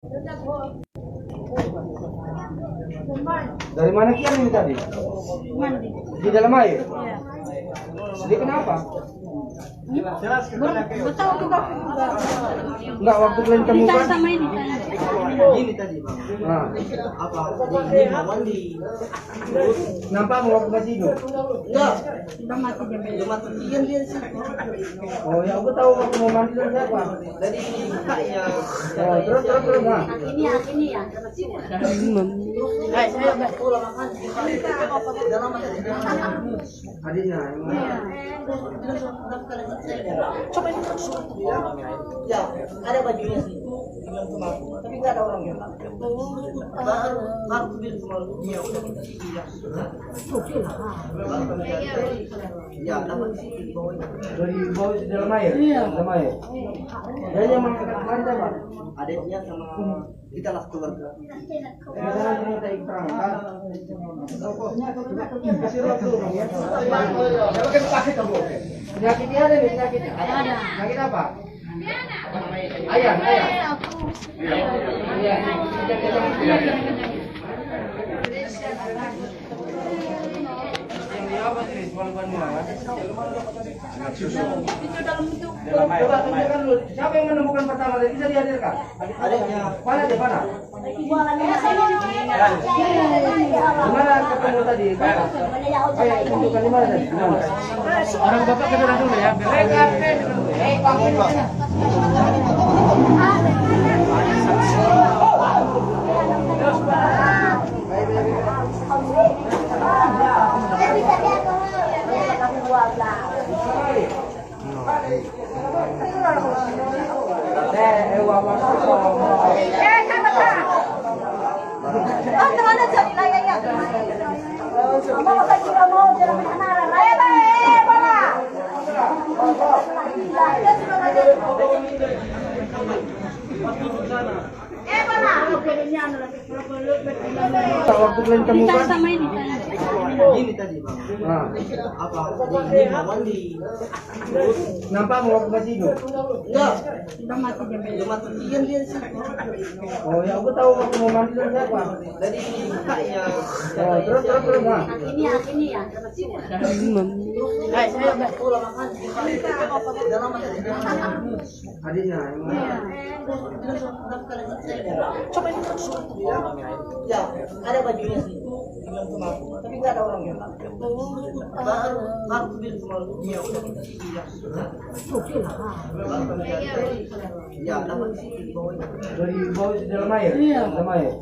Dari mana kian ini tadi? Mandi. Di dalam air? Iya. Jadi kenapa? Betul juga. Enggak, waktu kalian temukan Sama ini. Ini tadi bang. nah, Apa? Ini mau mandi. nampak mau waktu masih hidup? Enggak. Sudah mati dia. Cuma terdiam dia sih. Oh ya, aku tahu waktu mau mandi dari siapa? Dari kakaknya. Oh, terus nah. Ini ya. Adiknya Coba ini ya, ada bajunya sih. Bilang sama aku, tapi nggak ada orangnya. Baru bilang sama aku, ya udah kita sih ya. Ya, dapat sih di bawahnya. dari bawah di dalam air? Iya. Dalam air. Dan yang mengangkat kemarin siapa? Adiknya sama kita lah keluarga. Karena diminta keterangan. Kasih waktu dong ya. Penyakit dia ada nih, penyakit. Ada. Penyakit apa? Ayam. Siapa yang menemukan pertama tadi? Bisa dihadirkan? Adiknya. Mana di mana? Di mana ketemu tadi? Ayo tunjukkan di mana tadi? Di mana? Orang bapak ke sana dulu ya. Waktu kalian temukan Sama ini. Ini tadi bang. nah, Apa? Ini mau mandi. nampak mau waktu masih hidup? Enggak. Sudah mati dia. Cuma terdiam dia sih. Oh ya, aku tahu waktu mau mandi dari siapa? Dari kakaknya. Oh, terus nah. Ini ya. Adiknya Coba ini ya, ada bajunya sih. Bilang sama aku, tapi nggak ada orangnya. Baru bilang sama aku, ya udah kita sih ya. Ya, dapat sih di bawahnya. dari bawah di dalam air? Iya. Dalam air.